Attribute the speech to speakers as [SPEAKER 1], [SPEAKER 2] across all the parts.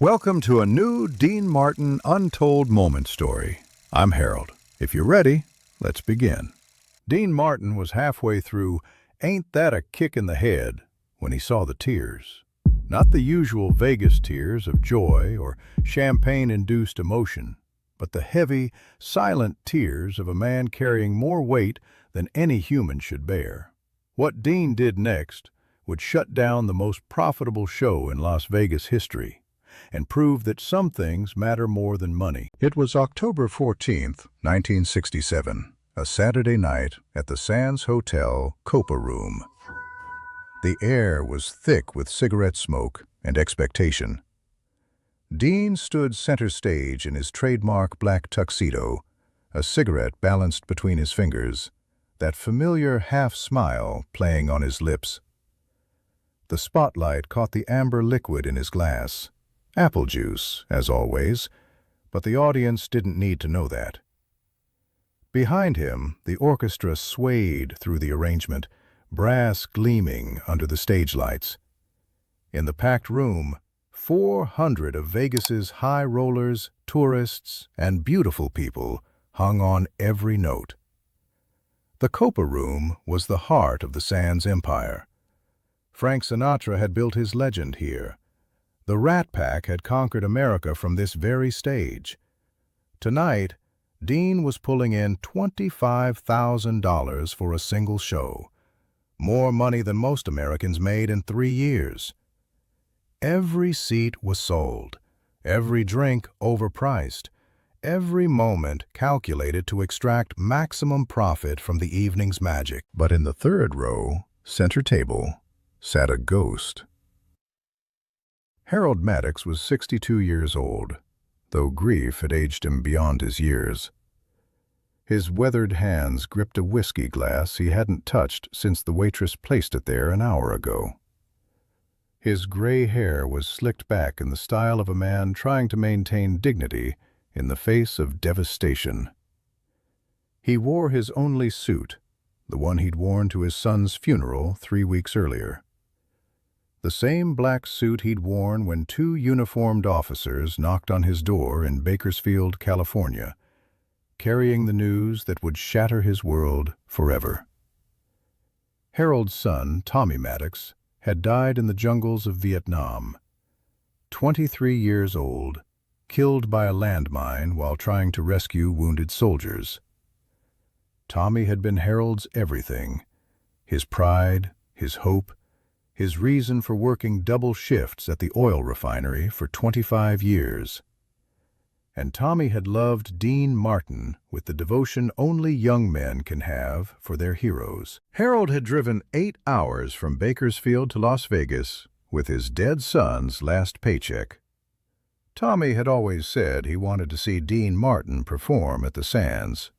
[SPEAKER 1] Welcome to a new Dean Martin Untold Moment story. I'm Harold. If you're ready, let's begin. Dean Martin was halfway through Ain't That a Kick in the Head when he saw the tears. Not the usual Vegas tears of joy or champagne-induced emotion, but the heavy, silent tears of a man carrying more weight than any human should bear. What Dean did next would shut down the most profitable show in Las Vegas history and prove that some things matter more than money. It was October 14th, 1967, a Saturday night at the Sands Hotel Copa Room. The air was thick with cigarette smoke and expectation. Dean stood center stage in his trademark black tuxedo, a cigarette balanced between his fingers, that familiar half-smile playing on his lips. The spotlight caught the amber liquid in his glass. Apple juice, as always, but the audience didn't need to know that. Behind him, the orchestra swayed through the arrangement, brass gleaming under the stage lights. In the packed room, 400 of Vegas's high rollers, tourists, and beautiful people hung on every note. The Copa Room was the heart of the Sands empire. Frank Sinatra had built his legend here. The Rat Pack had conquered America from this very stage. Tonight, Dean was pulling in $25,000 for a single show, more money than most Americans made in 3 years. Every seat was sold, every drink overpriced, every moment calculated to extract maximum profit from the evening's magic. But in the third row, center table, sat a ghost. Harold Maddox was 62 years old, though grief had aged him beyond his years. His weathered hands gripped a whiskey glass he hadn't touched since the waitress placed it there an hour ago. His gray hair was slicked back in the style of a man trying to maintain dignity in the face of devastation. He wore his only suit, the one he'd worn to his son's funeral 3 weeks earlier. The same black suit he'd worn when 2 uniformed officers knocked on his door in Bakersfield, California, carrying the news that would shatter his world forever. Harold's son, Tommy Maddox, had died in the jungles of Vietnam. 23 years old, killed by a landmine while trying to rescue wounded soldiers. Tommy had been Harold's everything, his pride, his hope, his reason for working double shifts at the oil refinery for 25 years. And Tommy had loved Dean Martin with the devotion only young men can have for their heroes. Harold had driven 8 hours from Bakersfield to Las Vegas with his dead son's last paycheck. Tommy had always said he wanted to see Dean Martin perform at the Sands.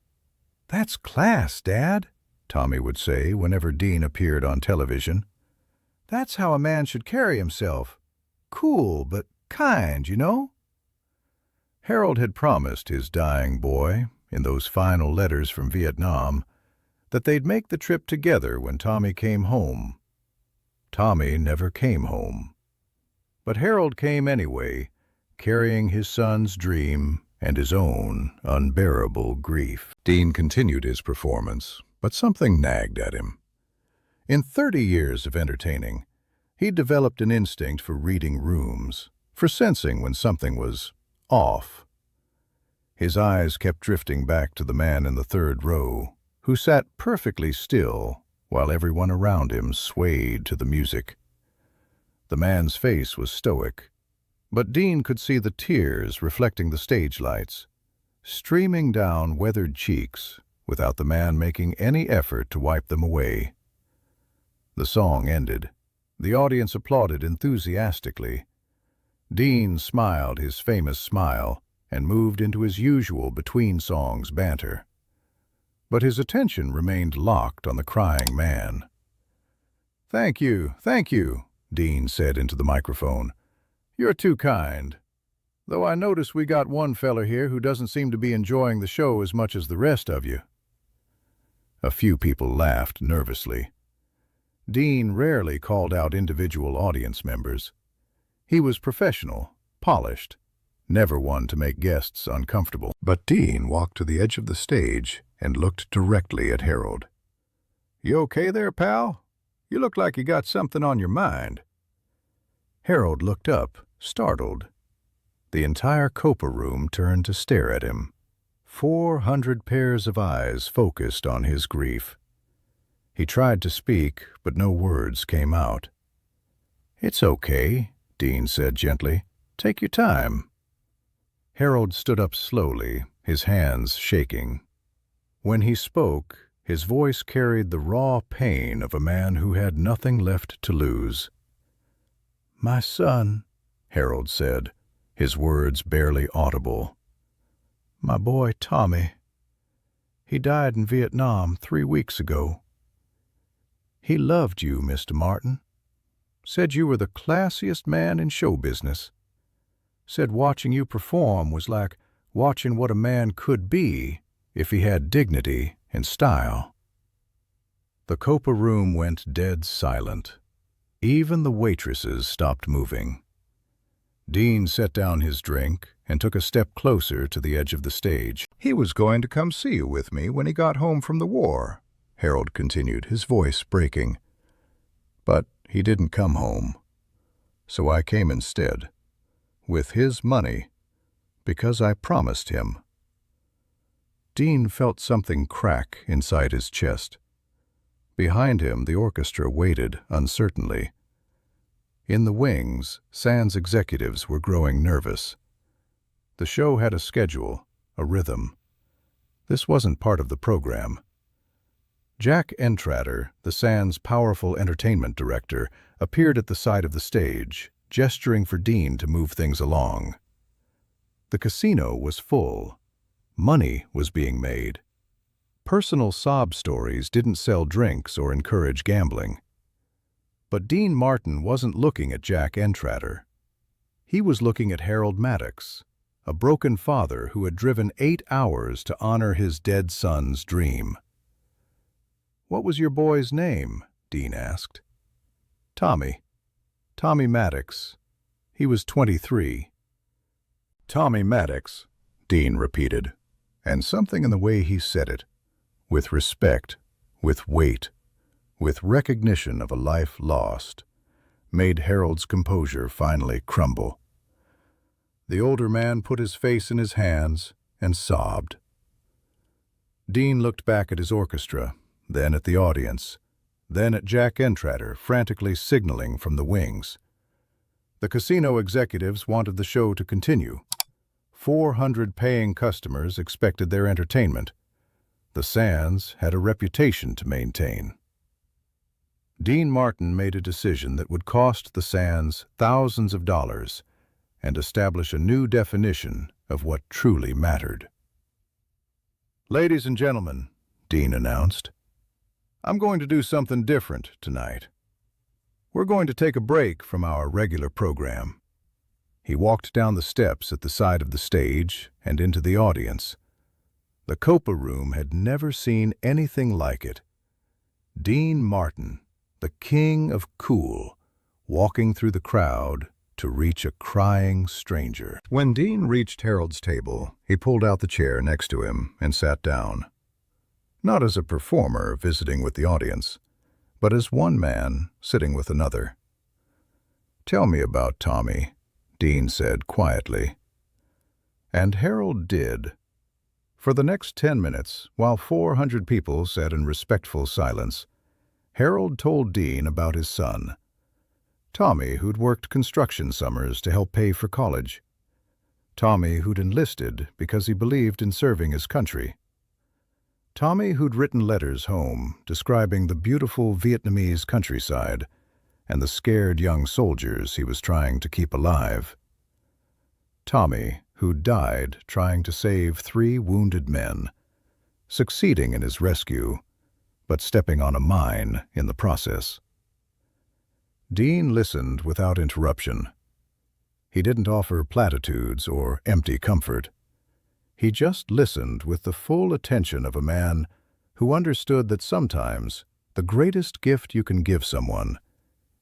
[SPEAKER 1] "That's class, Dad," Tommy would say whenever Dean appeared on television. "That's how a man should carry himself. Cool, but kind, you know?" Harold had promised his dying boy, in those final letters from Vietnam, that they'd make the trip together when Tommy came home. Tommy never came home. But Harold came anyway, carrying his son's dream and his own unbearable grief. Dean continued his performance, but something nagged at him. In 30 years of entertaining, he'd developed an instinct for reading rooms, for sensing when something was off. His eyes kept drifting back to the man in the third row, who sat perfectly still while everyone around him swayed to the music. The man's face was stoic, but Dean could see the tears reflecting the stage lights, streaming down weathered cheeks without the man making any effort to wipe them away. The song ended. The audience applauded enthusiastically. Dean smiled his famous smile and moved into his usual between-songs banter. But his attention remained locked on the crying man. Thank you," Dean said into the microphone. "You're too kind. Though I notice we got one feller here who doesn't seem to be enjoying the show as much as the rest of you." A few people laughed nervously. Dean rarely called out individual audience members. He was professional, polished, never one to make guests uncomfortable. But Dean walked to the edge of the stage and looked directly at Harold. "You okay there, pal? You look like you got something on your mind." Harold looked up, startled. The entire Copa Room turned to stare at him. 400 pairs of eyes focused on his grief. He tried to speak, but no words came out. "It's okay," Dean said gently. "Take your time." Harold stood up slowly, his hands shaking. When he spoke, his voice carried the raw pain of a man who had nothing left to lose. "My son," Harold said, his words barely audible. "My boy Tommy. He died in Vietnam 3 weeks ago. He loved you, Mr. Martin. Said you were the classiest man in show business. Said watching you perform was like watching what a man could be if he had dignity and style." The Copa Room went dead silent. Even the waitresses stopped moving. Dean set down his drink and took a step closer to the edge of the stage. "He was going to come see you with me when he got home from the war," Harold continued, his voice breaking. "But he didn't come home. So I came instead, with his money, because I promised him." Dean felt something crack inside his chest. Behind him, the orchestra waited uncertainly. In the wings, Sands executives were growing nervous. The show had a schedule, a rhythm. This wasn't part of the program. Jack Entratter, the Sands' powerful entertainment director, appeared at the side of the stage, gesturing for Dean to move things along. The casino was full. Money was being made. Personal sob stories didn't sell drinks or encourage gambling. But Dean Martin wasn't looking at Jack Entratter. He was looking at Harold Maddox, a broken father who had driven 8 hours to honor his dead son's dream. "What was your boy's name?" Dean asked. "Tommy. Tommy Maddox. He was 23. "Tommy Maddox," Dean repeated, and something in the way he said it, with respect, with weight, with recognition of a life lost, made Harold's composure finally crumble. The older man put his face in his hands and sobbed. Dean looked back at his orchestra, then at the audience, then at Jack Entratter frantically signaling from the wings. The casino executives wanted the show to continue. 400 paying customers expected their entertainment. The Sands had a reputation to maintain. Dean Martin made a decision that would cost the Sands thousands of dollars and establish a new definition of what truly mattered. "Ladies and gentlemen," Dean announced, "I'm going to do something different tonight. We're going to take a break from our regular program." He walked down the steps at the side of the stage and into the audience. The Copa Room had never seen anything like it. Dean Martin, the king of cool, walking through the crowd to reach a crying stranger. When Dean reached Harold's table, he pulled out the chair next to him and sat down. Not as a performer visiting with the audience, but as one man sitting with another. "Tell me about Tommy," Dean said quietly. And Harold did. For the next 10 minutes, while 400 people sat in respectful silence, Harold told Dean about his son. Tommy, who'd worked construction summers to help pay for college. Tommy, who'd enlisted because he believed in serving his country. Tommy, who'd written letters home describing the beautiful Vietnamese countryside and the scared young soldiers he was trying to keep alive. Tommy, who died trying to save 3 wounded men, succeeding in his rescue, but stepping on a mine in the process. Dean listened without interruption. He didn't offer platitudes or empty comfort. He just listened with the full attention of a man who understood that sometimes the greatest gift you can give someone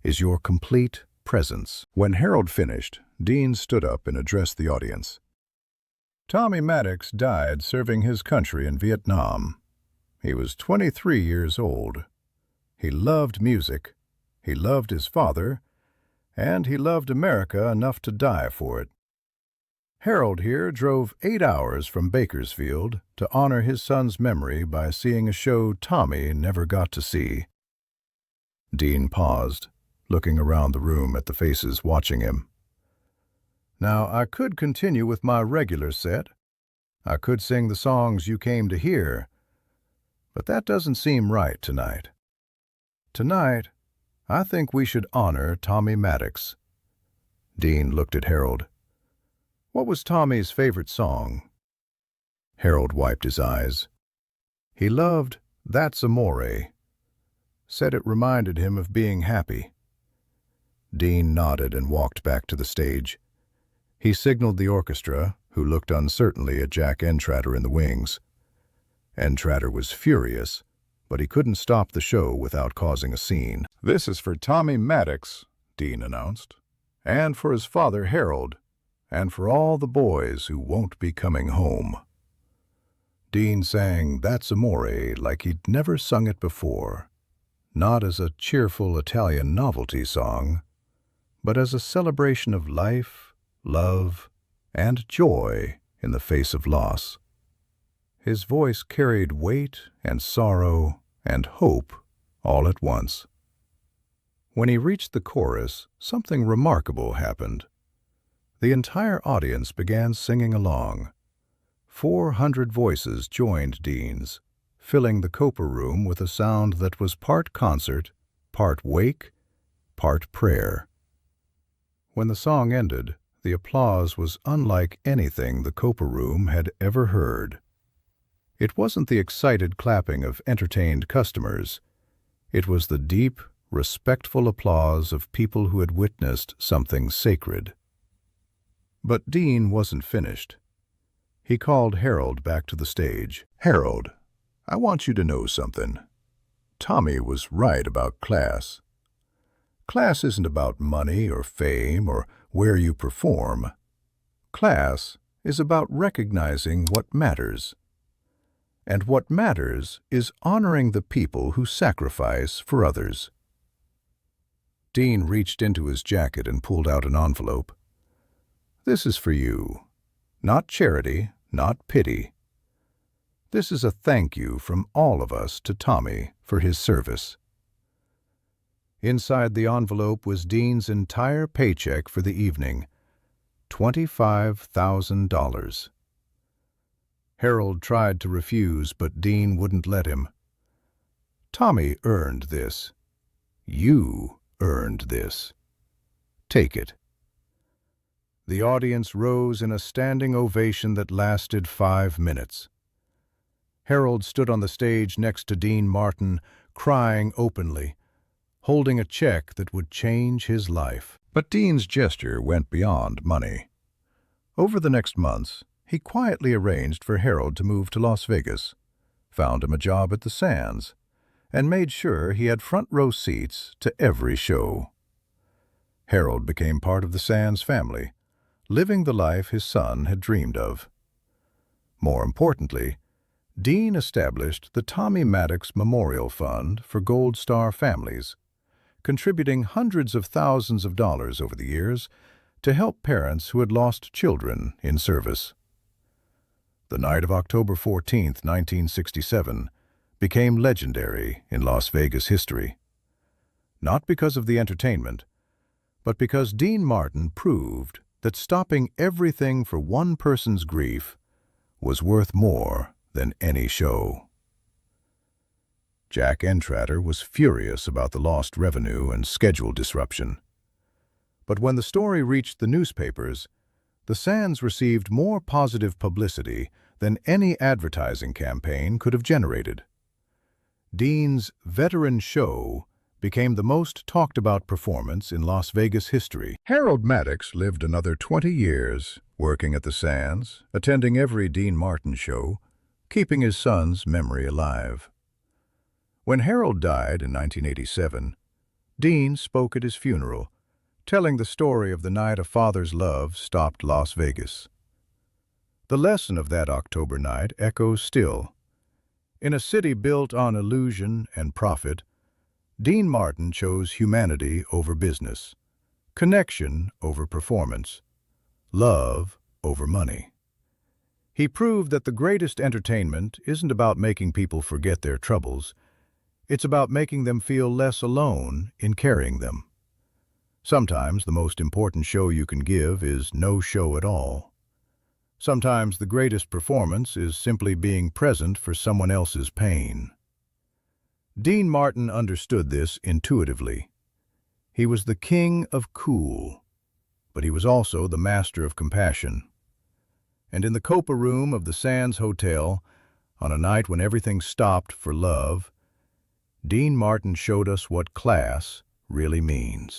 [SPEAKER 1] is your complete presence. When Harold finished, Dean stood up and addressed the audience. Tommy Maddox died serving his country in Vietnam. He was 23 years old. He loved music, he loved his father, and he loved America enough to die for it. Harold here drove 8 hours from Bakersfield to honor his son's memory by seeing a show Tommy never got to see. Dean paused, looking around the room at the faces watching him. Now, I could continue with my regular set. I could sing the songs you came to hear, but that doesn't seem right tonight. Tonight, I think we should honor Tommy Maddox. Dean looked at Harold. What was Tommy's favorite song? Harold wiped his eyes. He loved That's Amore. Said it reminded him of being happy. Dean nodded and walked back to the stage. He signaled the orchestra, who looked uncertainly at Jack Entratter in the wings. Entratter was furious, but he couldn't stop the show without causing a scene. This is for Tommy Maddox, Dean announced, and for his father Harold, and for all the boys who won't be coming home. Dean sang That's Amore like he'd never sung it before, not as a cheerful Italian novelty song, but as a celebration of life, love, and joy in the face of loss. His voice carried weight and sorrow and hope all at once. When he reached the chorus, something remarkable happened. The entire audience began singing along. 400 voices joined Dean's, filling the Copa Room with a sound that was part concert, part wake, part prayer. When the song ended, the applause was unlike anything the Copa Room had ever heard. It wasn't the excited clapping of entertained customers. It was the deep, respectful applause of people who had witnessed something sacred. But Dean wasn't finished. He called Harold back to the stage. Harold, I want you to know something. Tommy was right about class. Class isn't about money or fame or where you perform. Class is about recognizing what matters. And what matters is honoring the people who sacrifice for others. Dean reached into his jacket and pulled out an envelope. This is for you. Not charity, not pity. This is a thank you from all of us to Tommy for his service. Inside the envelope was Dean's entire paycheck for the evening, $25,000. Harold tried to refuse, but Dean wouldn't let him. Tommy earned this. You earned this. Take it. The audience rose in a standing ovation that lasted 5 minutes. Harold stood on the stage next to Dean Martin, crying openly, holding a check that would change his life. But Dean's gesture went beyond money. Over the next months, he quietly arranged for Harold to move to Las Vegas, found him a job at the Sands, and made sure he had front-row seats to every show. Harold became part of the Sands family, living the life his son had dreamed of. More importantly, Dean established the Tommy Maddox Memorial Fund for Gold Star families, contributing hundreds of thousands of dollars over the years to help parents who had lost children in service. The night of October 14, 1967, became legendary in Las Vegas history. Not because of the entertainment, but because Dean Martin proved that stopping everything for one person's grief was worth more than any show. Jack Entratter was furious about the lost revenue and schedule disruption. But when the story reached the newspapers, the Sands received more positive publicity than any advertising campaign could have generated. Dean's veteran show became the most talked-about performance in Las Vegas history. Harold Maddox lived another 20 years, working at the Sands, attending every Dean Martin show, keeping his son's memory alive. When Harold died in 1987, Dean spoke at his funeral, telling the story of the night a father's love stopped Las Vegas. The lesson of that October night echoes still. In a city built on illusion and profit, Dean Martin chose humanity over business, connection over performance, love over money. He proved that the greatest entertainment isn't about making people forget their troubles. It's about making them feel less alone in carrying them. Sometimes the most important show you can give is no show at all. Sometimes the greatest performance is simply being present for someone else's pain. Dean Martin understood this intuitively. He was the king of cool, but he was also the master of compassion. And in the Copa Room of the Sands Hotel, on a night when everything stopped for love, Dean Martin showed us what class really means.